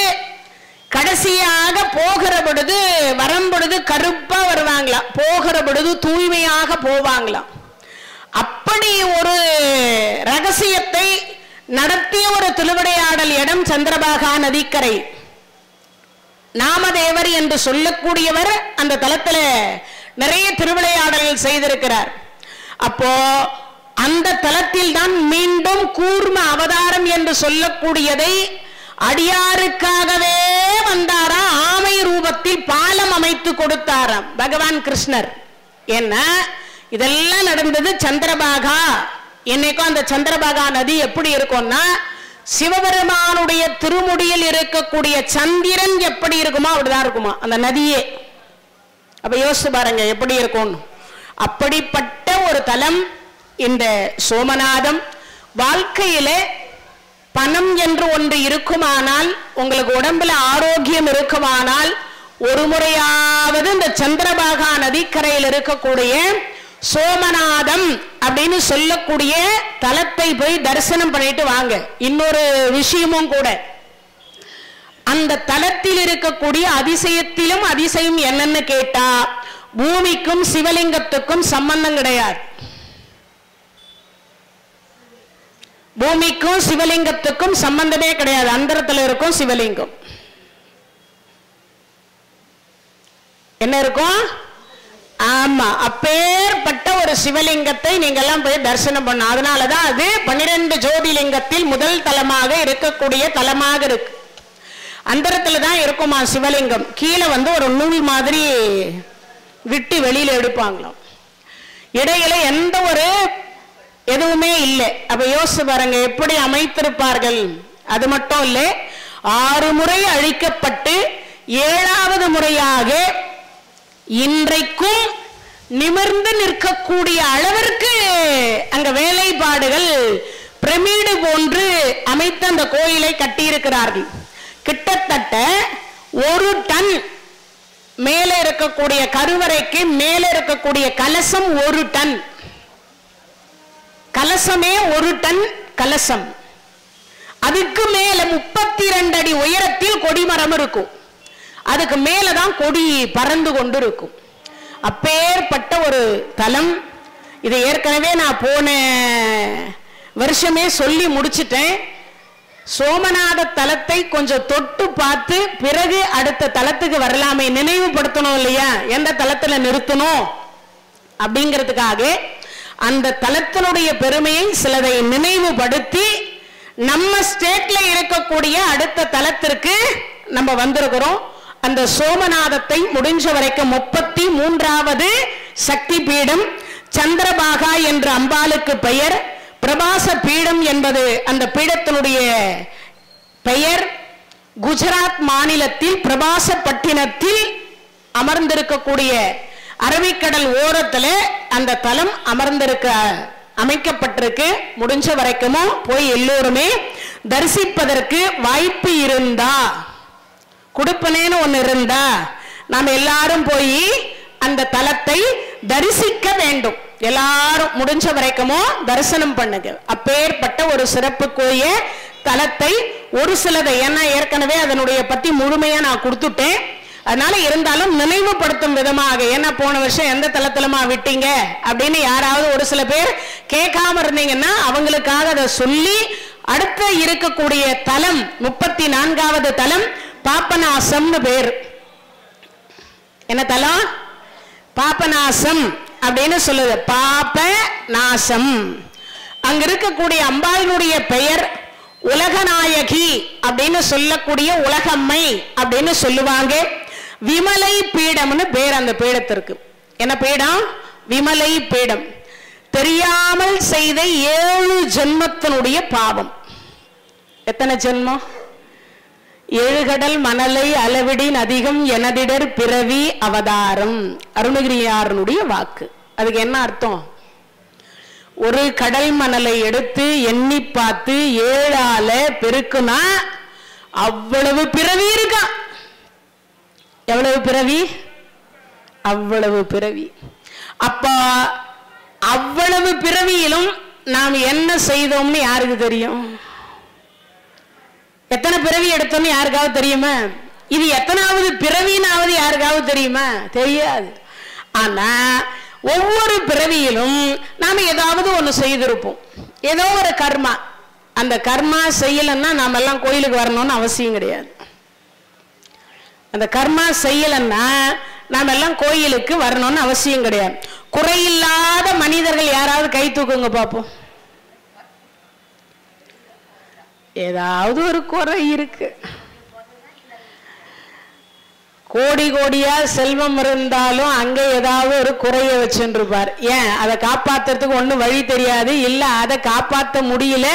கடைசியாக போகிற பொழுது வரும்பொழுது கருப்பா வருவாங்களாம், போகிற பொழுது தூய்மையாக போவாங்களாம். அப்படி ஒரு ரகசியத்தை நடத்திய ஒரு திருவிளையாடல் இடம் சந்திரபாகா நதிக்கரை. நாமதேவர் என்று சொல்லக்கூடியவர் அந்த தலத்துல நிறைய திருவிளையாடல்கள் செய்திருக்கிறார். அப்போ அந்த தலத்தில் தான் மீண்டும் கூர்ம அவதாரம் என்று சொல்லக்கூடியதை அடியாருக்காகவே வந்தாரா, ஆமை ரூபத்தில் பாலம் அமைத்து கொடுத்தாராம் பகவான் கிருஷ்ணர். என்ன இதெல்லாம் நடந்தது சந்திரபாகா. என்னைக்கும் அந்த சந்திரபாகா நதி எப்படி இருக்கும்னா, சிவபெருமானுடைய திருமுடியில் இருக்கக்கூடிய சந்திரன் எப்படி இருக்குமோ அப்படிதான் இருக்குமா அந்த நதியே. அப்ப யோசிச்சு பாருங்க எப்படி இருக்கும். அப்படிப்பட்ட ஒரு தலம் இந்த சோமநாதம். வாழ்க்கையிலே பணம் என்று ஒன்று இருக்குமானால், உங்களுக்கு உடம்புல ஆரோக்கியம் இருக்குமானால், ஒரு முறையாவது இந்த சந்திரபாகா நதிக்கரையில் இருக்கக்கூடிய சோமநாதம் அப்படின்னு சொல்லக்கூடிய தலத்தை போய் தரிசனம் பண்ணிட்டு வாங்க. இன்னொரு விஷயமும் கூட, அந்த தலத்தில் இருக்கக்கூடிய அதிசயத்திலும் அதிசயம் என்னன்னு கேட்டா, பூமிக்கும் சிவலிங்கத்துக்கும் சம்பந்தம் கிடையாது. பூமிக்கும் சிவலிங்கத்துக்கும் சம்பந்தமே கிடையாது. அந்தரத்தில் இருக்கும் சிவலிங்கம். என்ன இருக்கும்? ஆமா, அப்பேற்பட்ட ஒரு சிவலிங்கத்தை நீங்க எல்லாம் போய் தரிசனம் பண்ண. அதனாலதான் அது 12 ஜோதிலிங்கத்தில் முதல் தலமாக இருக்கக்கூடிய தலமாக இருக்கு. அந்தரத்துல தான் இருக்குமா சிவலிங்கம். கீழே ஒரு நூல் மாதிரி விட்டு வெளியில எடுப்பாங்களாம். இடையில எந்த ஒரு எதுவுமே இல்லை. அப்ப யோசிச்சு பாருங்க எப்படி அமைத்திருப்பார்கள். அது மட்டும் இல்லை, 6 முறை அழிக்கப்பட்டு 7வது முறையாக இன்றைக்கும் நிமிர்ந்து நிற்கக்கூடிய அளவிற்கு அங்க வேலைப்பாடுகள் பிரமிடு போன்று அமைத்து அந்த கோயிலை கட்டியிருக்கிறார்கள். கிட்டத்தட்ட 1 டன் மேலே இருக்கக்கூடிய கருவறைக்கு மேலே இருக்கக்கூடிய கலசம் 1 டன். கலசமே 1 டன் கலசம். அதுக்கு மேல 32 அடி உயரத்தில் கொடிமரம் இருக்கும். அதுக்கு மேலதான் கொடி பறந்து கொண்டு இருக்கும். அப்பேற்பட்ட ஒரு தலம் இது. ஏற்கனவே நான் போன வருஷமே சொல்லி முடிச்சிட்டேன். சோமநாத தலத்தை கொஞ்சம் தொட்டு பார்த்து பிறகு அடுத்த தலத்துக்கு வரலாமே, நினைவுபடுத்தணும் இல்லையா, எந்த தலத்துல நிறுத்தணும் அப்படிங்கிறதுக்காக அந்த தலத்தினுடைய பெருமையை சிலதை நினைவுபடுத்தி நம்ம ஸ்டேட்ல இருக்கக்கூடிய அடுத்த தலத்திற்கு நம்ம வந்திருக்கிறோம். அந்த சோமநாதத்தை முடிஞ்ச வரைக்கும் 33வது சக்தி பீடம். சந்திரபாகா என்ற அம்பாளுக்கு பெயர். பிரபாச பீடம் என்பது அந்த பீடத்தினுடைய பெயர். குஜராத் மாநிலத்தில் பிரபாசப்பட்டினத்தில் அமர்ந்திருக்கக்கூடிய அரபிக்கடல் ஓரத்தில் அந்த தலம் அமைக்கப்பட்டிருக்கு. முடிஞ்ச வரைக்கும் போய் எல்லோருமே தரிசிப்பதற்கு வாய்ப்பு இருந்தா, கொடுப்பனேன்னு ஒண்ணு இருந்தா நாம் எல்லாரும் போய் அந்த தலத்தை தரிசிக்க வேண்டும். எல்லாரும் முடிஞ்ச வரைக்கும் தரிசனம் பண்ணுங்க. அப்பேற்பட்ட ஒரு சிறப்புக்குரிய தலத்தை ஒரு சிலதை, ஏன்னா ஏற்கனவே அதனுடைய பத்தி முழுமையா நான் கொடுத்துட்டேன். அதனால இருந்தாலும் நினைவுபடுத்தும் விதமாக, ஏன்னா போன வருஷம் எந்த தலத்திலமா விட்டீங்க அப்படின்னு யாராவது ஒரு சில பேர் கேட்காம இருந்தீங்கன்னா அவங்களுக்காக அதை சொல்லி, அடுத்த இருக்கக்கூடிய தலம் 34வது தலம் பாபநாசம்னு பேர். என்ன தலம்? பாபநாசம் அப்படின்னு சொல்லுது. பாபநாசம். அங்க இருக்கக்கூடிய அம்பாளுடைய பெயர் உலகநாயகி அப்படின்னு சொல்லக்கூடிய உலகம்மை அப்படின்னு சொல்லுவாங்க. விமலை பீடம்னு பேர் அந்த பீடத்திற்கு. என்ன பீடம்? விமலை பீடம். தெரியாமல் செய்த 7 ஜென்மத்தினுடைய பாவம். எத்தனை ஜென்மம்? 7 கடல் மணலை அளவிடின் அதிகம் எனதிடர் பிறவி அவதாரம். அருணகிரியாரனுடைய வாக்கு. அதுக்கு என்ன அர்த்தம்? ஒரு கடல் மணலை எடுத்து எண்ணி பார்த்து 7ஆல பெருக்குனா அவ்வளவு பிறவி இருக்கா. எவ்வளவு பிறவி? அவ்வளவு பிறவி. அப்ப அவ்வளவு பிறவியிலும் நாம் என்ன செய்தோம்னு யாருக்கு தெரியும்? எத்தனை பிறவி எடுத்தோம்னு யாருக்காவது தெரியுமா? இது எத்தனாவது பிறவினாவது யாருக்காவது தெரியுமா? தெரியாது. ஆனா ஒவ்வொரு பிறவியிலும் நாம ஏதாவது ஒண்ணு செய்திருப்போம். ஏதோ ஒரு கர்மா. அந்த கர்மா செய்யலன்னா நாம எல்லாம் கோயிலுக்கு வரணும்னு அவசியம் கிடையாது. அந்த கர்மா செய்யலன்னா நாம எல்லாம் கோயிலுக்கு வரணும்னு அவசியம் கிடையாது. குறையில்லாத மனிதர்கள் யாராவது கை தூக்குங்க பார்ப்போம். ஏதாவது ஒரு குறை இருக்கு. கோடி கோடியா செல்வம் இருந்தாலும் அங்க ஏதாவது ஒரு குறைய வச்சுருப்பார். ஏன்? அதை காப்பாத்துறதுக்கு ஒண்ணு வழி தெரியாது. இல்ல அதை காப்பாற்ற முடியல.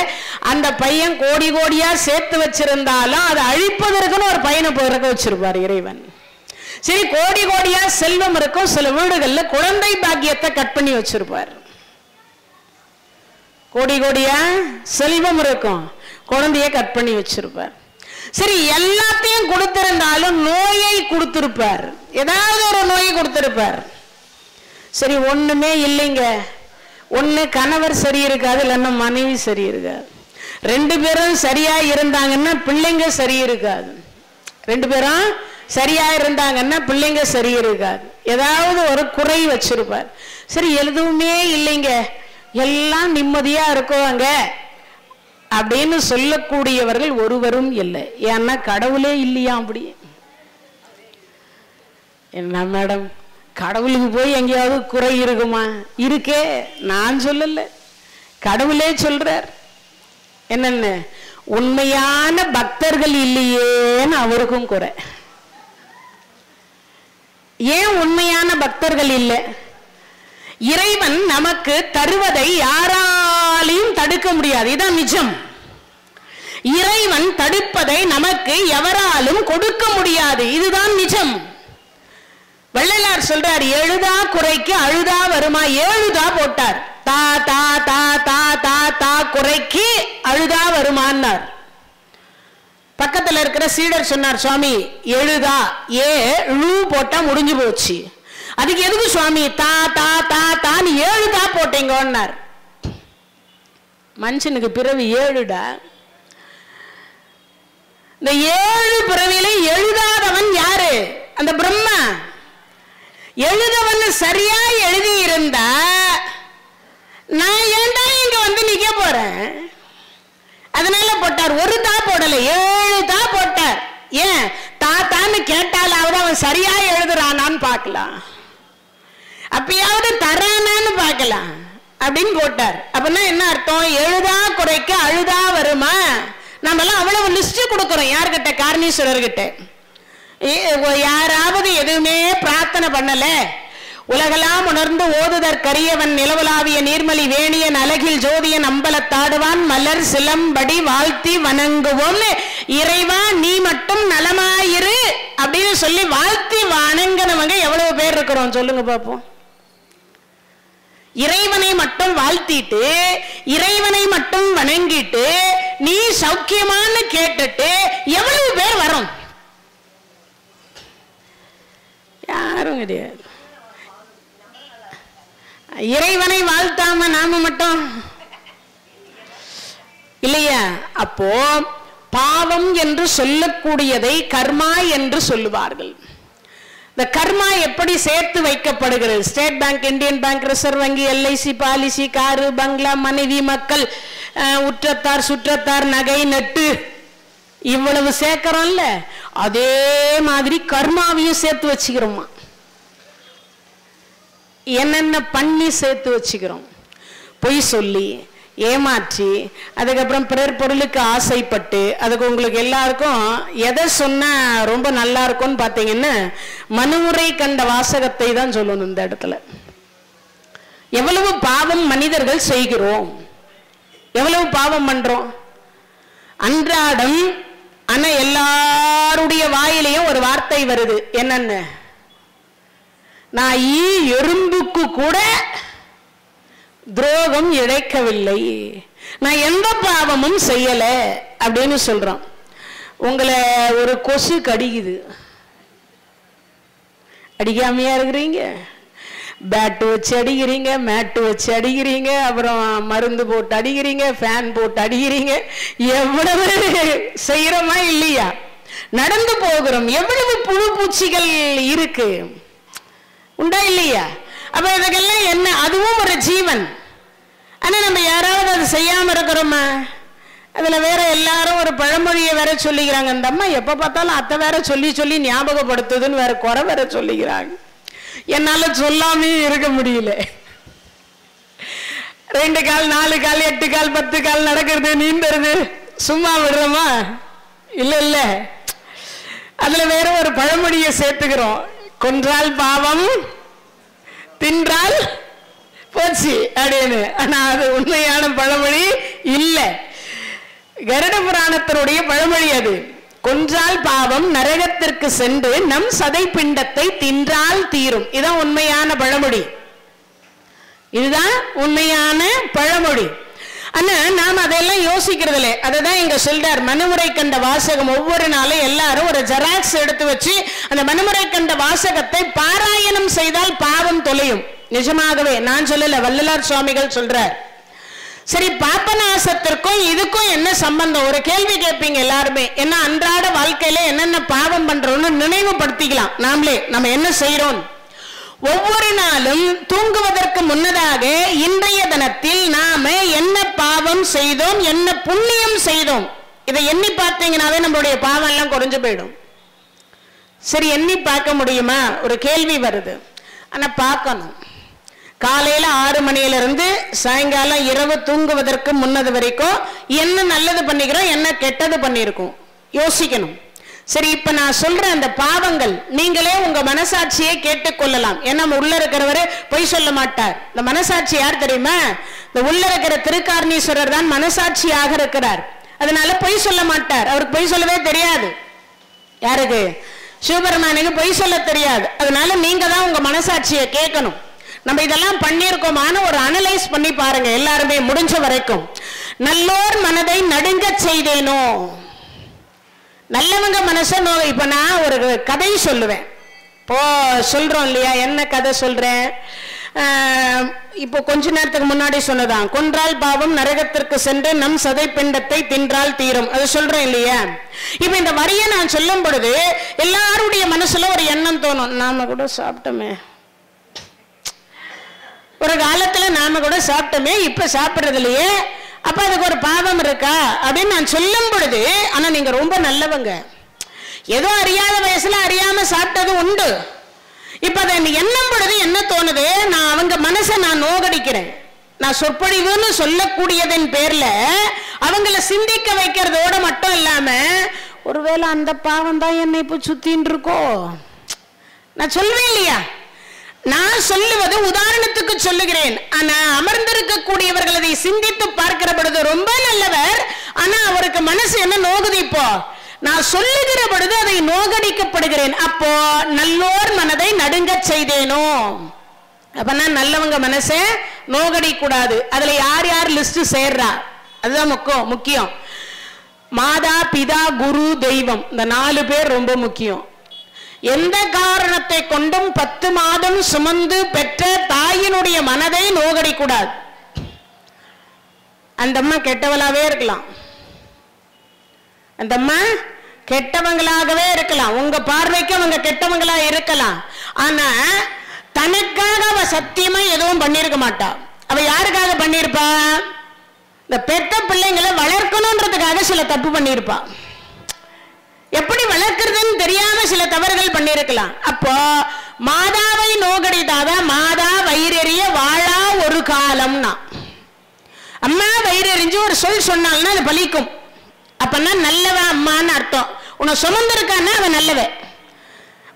அந்த பையன் கோடி கோடியா சேர்த்து வச்சிருந்தாலும் அதை அழிப்பதற்குன்னு ஒரு பையனை பிறக்க வச்சிருப்பார் இறைவன். சரி, கோடி கோடியா செல்வம் இருக்கும். சில வீடுகள்ல குழந்தை பாக்கியத்தை கட் பண்ணி வச்சிருப்பார். கோடி கோடியா செல்வம் இருக்கும், குழந்தைய கட் பண்ணி வச்சிருப்பார். சரி, எல்லாத்தையும் கொடுத்திருந்தாலும் நோயை கொடுத்திருப்பார். ஏதாவது ஒரு நோயை கொடுத்திருப்பார். சரி, ஒண்ணுமே இல்லைங்க. ஒண்ணு கணவர் சரி இருக்காது, இல்லைன்னா மனைவி சரி இருக்காது. 2 பேரும் சரியா இருந்தாங்கன்னா பிள்ளைங்க சரி இருக்காது. 2 பேரும் சரியா இருந்தாங்கன்னா பிள்ளைங்க சரி இருக்காது. ஏதாவது ஒரு குறை வச்சிருப்பார். சரி, எதுவுமே இல்லைங்க, எல்லாம் நிம்மதியா இருக்குவாங்க அப்படின்னு சொல்லக்கூடியவர்கள் ஒருவரும் இல்லை. ஏன்னா கடவுளே இல்லையா? அப்படி என்ன மேடம், கடவுளுக்கு போய் எங்கேயாவது குறை இருக்குமா? இருக்கே. நான் சொல்லல, கடவுளே சொல்றார். என்னன்னு? உண்மையான பக்தர்கள் இல்லையேன்னு அவருக்கும் குறை. ஏன் உண்மையான பக்தர்கள் இல்லை? இறைவன் நமக்கு தருவதை யாராலையும் தடுக்க முடியாது. இதான் நிஜம். இறைவன் தடுப்பதை நமக்கு எவராலும் கொடுக்க முடியாது. இதுதான் நிஜம். வள்ளலார் சொல்றார், எழுதா குறைக்கு அழுதா வருமா. 7 தா போட்டார். தா தா தா தா தா தா குறைக்கு அழுதா வருமானார். பக்கத்துல இருக்கிற சீடர் சொன்னார், சுவாமி எழுதா ஏழு போட்டா முடிஞ்சு போச்சு, அதுக்கு எதுக்கு சுவாமி தா தா தா தான்னு 7 தா போட்டீங்கன்னார். மனுஷனுக்கு பிறவி 7டா. இந்த 7 பிறவியில எழுதாதவன் யாரு? அந்த பிரம்மா. எழுதவன் சரியா எழுதி இருந்தா நான் ஏன்டா இங்க வந்து நிக்க போறேன்? அதனால போட்டார். 1 தா போடல, 7 தா போட்டார். ஏன்? தாத்தான்னு கேட்டாலாவது அவன் சரியா எழுதுறானான்னு பார்க்கலாம், அப்பயாவது தரானான்னு பார்க்கலாம் அப்படின்னு போட்டார். அப்படின்னா என்ன அர்த்தம்? எழுதா குறைக்க அழுதா வருமா. நம்ம எல்லாம் அவ்வளவு லிஸ்ட் கொடுக்கிறோம். யார்கிட்ட? காரணீஸ்வரர்கிட்ட. யாராவது எதுவுமே பிரார்த்தனை பண்ணல. உலகெல்லாம் உணர்ந்து ஓதுதற்கரியவன் நிலவுலாவிய நீர்மலி வேணியன் அழகில் ஜோதியன் அம்பலத்தாடுவான் மலர் சிலம்படி வாழ்த்தி வணங்குவோம். இறைவா நீ மட்டும் நலமாயிரு அப்படின்னு சொல்லி வாழ்த்தி வணங்கினவங்க எவ்வளவு பேர் இருக்கிறோம் சொல்லுங்க பாப்போம். இறைவனை மட்டும் வாழ்த்திட்டு இறைவனை மட்டும் வணங்கிட்டு நீ சௌக்கியமானு கேட்டுட்டு எவ்வளவு பேர் வரும்? யாரும் கிடையாது. இறைவனை வாழ்த்தாம நாம மட்டும் இல்லையா? அப்போ பாவம் என்று சொல்லக்கூடியதை கர்மா என்று சொல்லுவார்கள். இந்த கர்மா எப்படி சேர்த்து வைக்கப்படுகிறது? State bank, Indian bank, reserve வங்கி, எல்ஐசி பாலிசி, காரு, பங்களா, மனைவி, மக்கள், உற்றத்தார், சுற்றத்தார், நகை, நட்டு, இவ்வளவு சேர்க்கிறோம்ல, அதே மாதிரி கர்மாவையும் சேர்த்து வச்சுக்கிறோமா. என்னென்ன பண்ணி சேர்த்து வச்சுக்கிறோம்? பொய் சொல்லி, ஏமாற்றி அதுக்கப்புறம் பிறர் பொருளுக்கு ஆசைப்பட்டு அதுக்கு உங்களுக்கு எல்லாருக்கும் எதை சொன்னா ரொம்ப நல்லா இருக்கும்னு பார்த்தீங்கன்னா மனுமுறை கண்ட வாசகத்தை தான் சொல்லணும். இந்த இடத்துல எவ்வளவு பாவம் மனிதர்கள் செய்கிறோம், எவ்வளவு பாவம் பண்றோம் அன்றாடம். ஆனா எல்லாருடைய வாயிலையும் ஒரு வார்த்தை வருது, என்னன்னு, நான் எறும்புக்கு கூட துரோகம் இழைக்கவில்லை, நான் எந்த பாவமும் செய்யல அப்படின்னு சொல்றோம். உங்களை ஒரு கொசு கடிக்குது, அடிக்காமையா இருக்கிறீங்க? பேட்டு வச்சு அடிக்கிறீங்க, மேட்டு வச்சு அடிக்கிறீங்க, அப்புறம் மருந்து போட்டு அடிக்கிறீங்க, ஃபேன் போட்டு அடிக்கிறீங்க, எவ்வளவு செய்யறோமா இல்லையா? நடந்து போகிறோம், எவ்வளவு புழு பூச்சிகள் இருக்கு, உண்டா இல்லையா? அப்ப இதுக்கெல்லாம் என்ன, அதுவும் ஒரு ஜீவன். ஆனா நம்ம யாராவது அது செய்யாம இருக்கிறோமா? அதுல வேற எல்லாரும் ஒரு பழமொழியை வேற சொல்லிக்கிறாங்க, அந்த அம்மா எப்ப பார்த்தாலும் அத்தை வேற சொல்லி சொல்லி ஞாபகப்படுத்துதுன்னு வேற குறை வேற சொல்லிக்கிறாங்க. என்னால சொல்லாமே இருக்க முடியல. 2 கால் 4 கால் 8 கால் 10 கால் நடக்கிறது, நீந்துறது சும்மா விடுறோமா? இல்ல இல்ல, அதுல வேற ஒரு பழமொழியை சேர்த்துக்கிறோம், கொன்றால் பாவம் தின்றால் போச்சு அப்படின்னு. ஆனா அது உண்மையான பழமொழி இல்ல, கருட புராணத்தினுடைய பழமொழி அது. கொன்றால் பாவம் நரகத்திற்கு சென்று நம் சதை பிண்டத்தை தின்றால் தீரும். இதுதான் உண்மையான பழமொழி, இதுதான் உண்மையான பழமொழி. ஆனா நாம அதெல்லாம் யோசிக்கிறது இல்லை. அதுதான் இங்க சொல்றார், மனுமுறை கண்ட வாசகம். ஒவ்வொரு நாளும் எல்லாரும் ஒரு ஜெராக்ஸ் எடுத்து வச்சு அந்த மனுமுறை கண்ட வாசகத்தை பாராயணம் செய்தால் பாவம் தொலையும். நிஜமாகவே நான் சொல்லல, வள்ளலார் சுவாமிகள் சொல்றார். சரி, பாபநாசத்திற்கும் இதுக்கும் என்ன சம்பந்தம்? ஒரு கேள்வி கேட்பீங்க எல்லாருமே. என்ன அன்றாட வாழ்க்கையில என்னென்ன பாவம் பண்றோம்னு நினைவுபடுத்திக்கலாம் நாமளே, நம்ம என்ன செய்யறோம். ஒவ்வொரு நாளும் தூங்குவதற்கு முன்னதாக இன்றைய தினத்தில் நாம என்ன பாவம் செய்தோம், என்ன புண்ணியம் செய்தோம், இதை எண்ணி பார்த்தீங்கன்னாவே நம்மளுடைய பாவம் எல்லாம் குறைஞ்சு போயிடும். சரி, எண்ணி பார்க்க முடியுமா? ஒரு கேள்வி வருது. ஆனா பார்க்கணும். காலையில 6 மணியிலிருந்து சாயங்காலம் இரவு தூங்குவதற்கு முன்னது வரைக்கும் என்ன நல்லது பண்ணிக்கிறோம், என்ன கெட்டது பண்ணியிருக்கோம் யோசிக்கணும். சரி, இப்ப நான் சொல்ற அந்த பாவங்கள் நீங்களே உங்க மனசாட்சியை கேட்டுக்கொள்ளலாம். ஏன்னா உள்ள இருக்கிறவரு பொய் சொல்ல மாட்டார். இந்த மனசாட்சி யார் தெரியுமா? இந்த உள்ள இருக்கிற திருக்காரணீஸ்வரர் தான் மனசாட்சியாக இருக்கிறார். அதனால பொய் சொல்ல மாட்டார். அவருக்கு பொய் சொல்லவே தெரியாது. யாருக்கு? சிவபெருமானுக்கு பொய் சொல்ல தெரியாது. அதனால நீங்க தான் உங்க மனசாட்சியை கேட்கணும். நம்ம இதெல்லாம் பண்ணியிருக்கோமான ஒரு அனலைஸ் பண்ணி பாருங்க எல்லாருமே முடிஞ்ச வரைக்கும். நல்லோர் மனதை நடுங்க செய்தேனோ, நல்லவங்க மனச இப்ப நான் ஒரு கதை சொல்லுவேன். இப்போ சொல்றோம் இல்லையா, என்ன கதை சொல்றேன்? இப்போ கொஞ்ச நேரத்துக்கு முன்னாடி சொன்னதான், கொன்றால் பாவம் நரகத்திற்கு சென்று நம் சதை பிண்டத்தை தின்றால் தீரும், அது சொல்றேன் இல்லையா? இப்ப இந்த வரியை நான் சொல்லும் பொழுது எல்லாருடைய மனசுல ஒரு எண்ணம் தோணும், நாம கூட சாப்பிட்டோமே, ஒரு காலத்துல நாம கூட சாப்பிட்டோமே, இப்ப சாப்பிடுறது இல்லையே, அப்ப அதுக்கு ஒரு பாவம் இருக்கா அப்படின்னு நான் சொல்லும் பொழுது, ஆனா நீங்க ரொம்ப நல்லவங்க, ஏதோ அறியாத வயசுல அறியாம சாப்பிட்டது உண்டு. இப்ப அதை எண்ணும் பொழுது என்ன தோணுது, நான் அவங்க மனசை நான் நோகடிக்கிறேன். நான் சொற்பொழிவுன்னு சொல்லக்கூடியதன் பேர்ல அவங்கள சிந்திக்க வைக்கிறதோட மட்டும் இல்லாம, ஒருவேளை அந்த பாவம் தான் என்னை இப்ப சுத்தின்னு இருக்கோ, நான் சொல்வேன் இல்லையா? நான் சொல்லுவது உதாரணத்துக்கு சொல்லுகிறேன். ஆனா அமர்ந்திருக்கக்கூடியவர்கள் அதை சிந்தித்து பார்க்கிற பொழுது ரொம்ப நல்லவர், ஆனா அவருக்கு மனசு என்ன நோகுது, இப்போ நான் சொல்லுகிற பொழுது அதை நோகடிக்கப்படுகிறேன். அப்போ நல்லோர் மனதை நடுங்க செய்தேனோ, அப்ப நான் நல்லவங்க மனசை நோகடி கூடாது. அதுல யார் யார் லிஸ்ட் சேர்றா, அதுதான் முக்கியம். மாதா பிதா குரு தெய்வம், இந்த 4 பேர் ரொம்ப முக்கியம். எந்த காரணத்தை கொண்டும் 10 மாதம் சுமந்து பெற்ற தாயினுடைய மனதை நோகடி கூடாது. அந்த அம்மா கெட்டவளாவே இருக்கலாம், அந்த அம்மா கெட்டவங்களாகவே இருக்கலாம், உங்க பார்வைக்கு அவங்க கெட்டவங்களா இருக்கலாம். ஆனா தனக்காக அவ சத்தியமா எதுவும் பண்ணிருக்க மாட்டா. அவ யாருக்காக பண்ணிருப்பா? இந்த பெத்த பிள்ளைங்களை வளர்க்கணும்ன்றதுக்காக சில தப்பு பண்ணிருப்பா. எப்படி வளர்க்கிறதுன்னு தெரியாம சில தவறுகள் பண்ணிருக்கலாம். அப்போ மாதாவை நோகடித்தாதான் மாதா வயிறெறிய வாழா ஒரு காலம்னா, அம்மா வயிறு எரிஞ்சு ஒரு சொல் சொன்னால்னா அது பலிக்கும். அப்பன்னா நல்லவ அம்மான்னு அர்த்தம். உன்னை சுமந்திருக்கான்னா அவன் நல்லவ.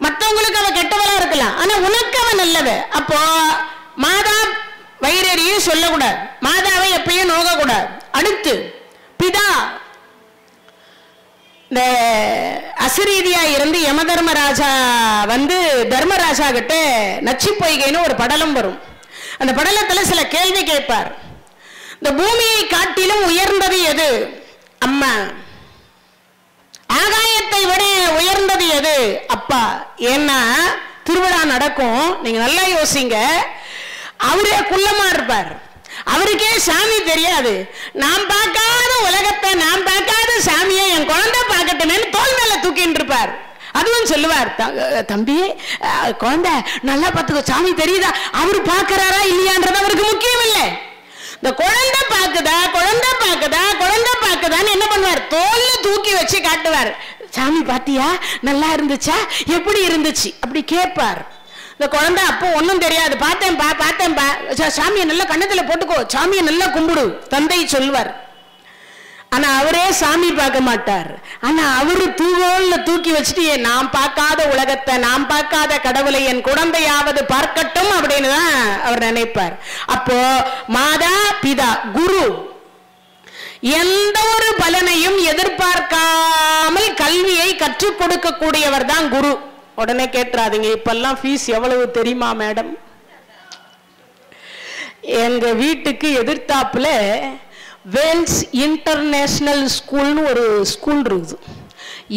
மற்றவங்களுக்கு அவ கெட்டவளா இருக்கலாம், ஆனா உனக்கு அவன் நல்லவ. அப்போ மாதா வயிறறியும் சொல்லக்கூடாது, மாதாவை எப்பயும் நோகக்கூடாது. அடுத்து பிதா, இந்த அசரீதியா இருந்து யமதர்மராஜா வந்து தர்மராஜா கிட்ட நச்சு பொய்கைன்னு ஒரு படலம் வரும். அந்த படலத்துல சில கேள்வி கேட்பார். இந்த பூமியை காட்டிலும் உயர்ந்தது எது? அம்மா. ஆகாயத்தை விட உயர்ந்தது எது? அப்பா. ஏன்னா திருவிழா நடக்கும், நீங்க நல்லா யோசிங்க. அவரே குள்ளமா இருப்பார், அவருக்கே சாமி தெரியாது. நான் பார்க்காத உலகத்தை, நான் பார்க்காத சாமியை என் குழந்தை பார்க்கட்டுமேன்னு தோல் மேல தூக்கிட்டு இருப்பார். அதுவும் சொல்லுவார், தம்பி குழந்தை நல்லா பார்த்துக்கோ, சாமி தெரியுதா? அவரு பார்க்கிறாரா இல்லையான்றது அவருக்கு முக்கியம் இல்லை. இந்த குழந்தை பார்க்குதா, குழந்தை பார்க்குதா, குழந்தை பார்க்குதான்னு என்ன பண்ணுவார்? தோல்ல தூக்கி வச்சு காட்டுவார். சாமி பாத்தியா, நல்லா இருந்துச்சா, எப்படி இருந்துச்சு அப்படி கேட்பார். இந்த குழந்தை அப்போ ஒன்னும் தெரியாது, பார்த்தேன்பா பார்த்தேன்பா, சாமியை நல்லா கண்ணத்துல போட்டுக்கோ, சாமியை நல்லா கும்பிடு தந்தை சொல்வார். ஆனா அவரே சாமி பார்க்க மாட்டார். ஆனா அவரு தூவோல்ல தூக்கி வச்சுட்டு நான் பார்க்காத உலகத்தை, நான் பார்க்காத கடவுளை என் குழந்தையாவது பார்க்கட்டும் அப்படின்னு தான் அவர் நினைப்பார். அப்போ மாதா பிதா குரு எந்த ஒரு பலனையும் எதிர்பார்க்காமல் கல்வியை கற்றுக் கொடுக்கக்கூடியவர் தான் குரு. உடனே கேட்டுறாதீங்க, இப்பெல்லாம் ஃபீஸ் எவ்வளவு தெரியுமா மேடம்? எங்க வீட்டுக்கு எதிர்த்தாப்புல வேல்ஸ் இன்டர்நேஷனல் ஸ்கூல்னு ஒரு ஸ்கூல் இருக்குது.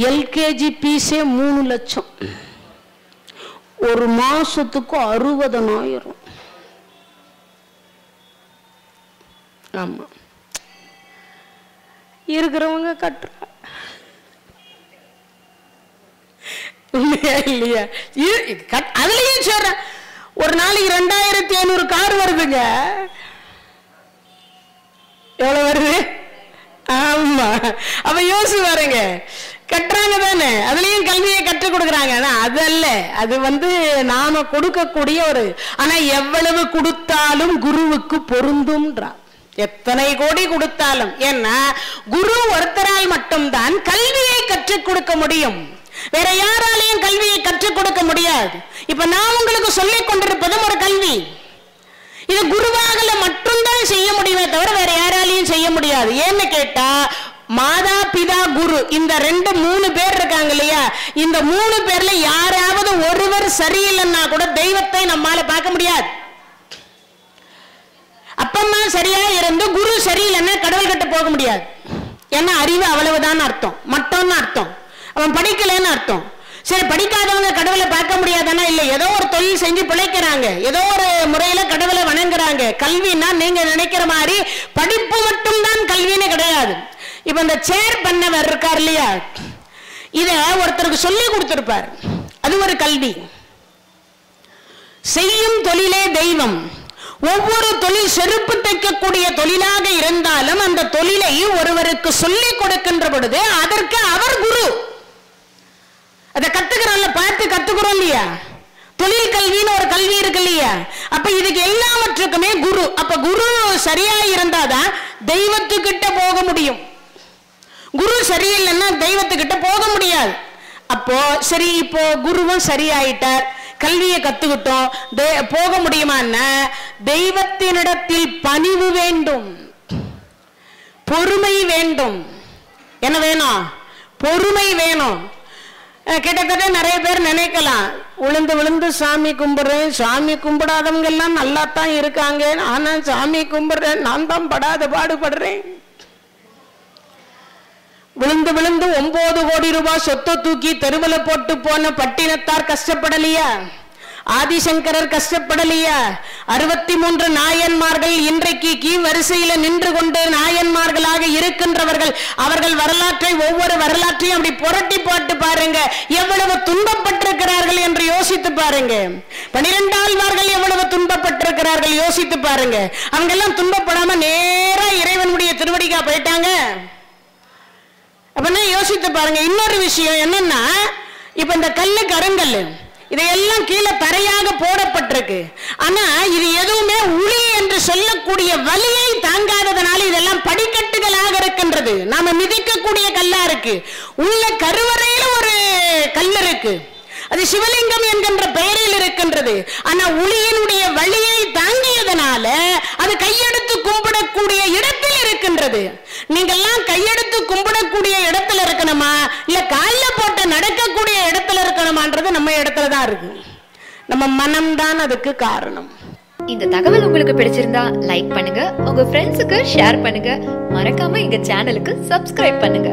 எல்கேஜி பீஸே 3 லட்சம், ஒரு மாசத்துக்கு 60,000. ஆமா, இருக்கிறவங்க கட்டுற இல்லையா? அதுலயும் சொல்றேன், ஒரு நாளைக்கு 2500 கார் வருதுங்க. எவ்வளவு வருது? ஆமா, அப்ப யோசிச்சு பாருங்க, கட்டுறாங்க தானே, அதுலயும் கல்வியை கற்றுக் கொடுக்குறாங்க. ஆனா அது அல்ல, அது வந்து நாம கொடுக்கக்கூடிய ஒரு, ஆனா எவ்வளவு கொடுத்தாலும் குருவுக்கு பொருந்தும்ன்றா. எத்தனை கோடி கொடுத்தாலும், ஏன்னா குரு ஒருத்தரால் மட்டும்தான் கல்வியை கற்றுக் கொடுக்க முடியும், வேற யாராலையும் கல்வியை கற்றுக் கொடுக்க முடியாது. இப்ப நான் உங்களுக்கு சொல்லிக் கொண்டிருப்பதும் ஒரு கல்வி. இது குருவாகல மட்டும்தான் செய்ய முடியுமே தவிர வேற யாராலையும் செய்ய முடியாது. ஏன்னு கேட்டா மாதா பிதா குரு இந்த 2-3 பேர் இருக்காங்க இல்லையா, இந்த 3 பேர்ல யாராவது ஒருவர் சரியில்லைன்னா கூட தெய்வத்தை நம்மால பார்க்க முடியாது. அப்பம்மா சரியா இருந்து குரு சரியில்லைன்னா கடவுள் கிட்ட போக முடியாது. ஏன்னா அறிவு அவ்வளவுதான் அர்த்தம், மட்டும்னு அர்த்தம், அவன் படிக்கலன்னு அர்த்தம். சரி, படிக்காதவங்க கடவுளை பார்க்க முடியாதானா? இல்லை, ஏதோ ஒரு தொழில் செஞ்சு பிழைக்கிறாங்க, ஏதோ ஒரு முறையில கடவுளை வணங்குறாங்க. கல்வின்னா நீங்க நினைக்கிற மாதிரி படிப்பு மட்டும்தான் கல்வின்னு கிடையாது. இப்ப இந்த சேர் பண்ணவர் இருக்கார் இல்லையா, இத ஒருத்தருக்கு சொல்லி கொடுத்திருப்பார், அது ஒரு கல்வி. செய்யும் தொழிலே தெய்வம். ஒவ்வொரு தொழில் செருப்பு தைக்கக்கூடிய தொழிலாக இருந்தாலும் அந்த தொழிலை ஒருவருக்கு சொல்லிக் கொடுக்கின்ற பொழுது அதற்கு அவர் குரு. அதை கத்துக்கிறோம்ல, பார்த்து கத்துக்கிறோம் இல்லையா? தொழில் கல்வின்னு ஒரு கல்வி இருக்கு இல்லையா? அப்ப இதுக்கு எல்லாவற்றுக்குமே குரு. அப்ப குரு சரியா இருந்தாதான் தெய்வத்துக்கிட்ட போக முடியும். குரு சரியில்லைன்னா தெய்வத்துக்கிட்ட போக முடியாது. அப்போ சரி, இப்போ குருவும் சரியாயிட்டார், கல்வியை கத்துக்கிட்டோம், போக முடியுமான்னா தெய்வத்தினிடத்தில் பணிவு வேண்டும், பொறுமை வேண்டும். என்ன வேணும்? பொறுமை வேணும். கிட்டத்தட்ட நிறைய பேர் நினைக்கலாம், விழுந்து விழுந்து சாமி கும்பிடுறேன், சாமி கும்பிடாதவங்க எல்லாம் நல்லா தான் இருக்காங்க, ஆனா சாமி கும்பிடுறேன், நான் தான் படாத பாடுபடுறேன். விழுந்து விழுந்து 9 கோடி ரூபாய் சொத்தை தூக்கி தெருவில் போட்டு போன பட்டினத்தார் கஷ்டப்படலையா? ஆதிசங்கரர் கஷ்டப்படலையா? 63 நாயன்மார்கள் இன்றைக்கு கீ வரிசையில நின்று கொண்டு நாயன்மார்களாக இருக்கின்றவர்கள், அவர்கள் வரலாற்றை, ஒவ்வொரு வரலாற்றையும் அப்படி புரட்டி போட்டு பாருங்க, எவ்வளவு துன்பப்பட்டிருக்கிறார்கள் என்று யோசித்து பாருங்க. 12 ஆழ்வார்கள் எவ்வளவு துன்பப்பட்டிருக்கிறார்கள் யோசித்து பாருங்க. அவங்க எல்லாம் துன்பப்படாம நேரா இறைவனுடைய திருவடிக்கா போயிட்டாங்க. அப்படின்னா யோசித்து பாருங்க. இன்னொரு விஷயம் என்னன்னா, இப்ப இந்த கல்லு கருங்கல் இதையெல்லாம் கீழே தரையாக போடப்பட்டிருக்கு, ஆனா இது எதுவுமே உளி என்று சொல்லக்கூடிய வலியை தாங்காததனால இதெல்லாம் படிக்கட்டுகளாக இருக்கின்றது. நாம மிதிக்கக்கூடிய கல்லா இருக்கு. உள்ள கருவறையில ஒரு கல் இருக்கு, அது சிவலிங்கம் என்கின்ற பெயரில் இருக்கின்றது. ஆனா உளியினுடைய வலியை தாங்கியதனால அது கையெடுத்து கும்பிடக்கூடிய இடத்தில் இருக்கின்றது. நீங்கெல்லாம் கையெடுத்து கும்பிடக்கூடிய இடத்துல இருக்கணுமா, இல்ல காலில் போட்டு நடக்கக்கூடிய இடத்துல இருக்கணுமான்றது நம்ம இடத்துலதான் இருக்கு. நம்ம மனம்தான் அதுக்கு காரணம். இந்த தகவல் உங்களுக்கு பிடிச்சிருந்தா லைக் பண்ணுங்க, உங்க ஃப்ரெண்ட்ஸுக்கு ஷேர் பண்ணுங்க, மறக்காம எங்க சேனலுக்கு சப்ஸ்கிரைப் பண்ணுங்க.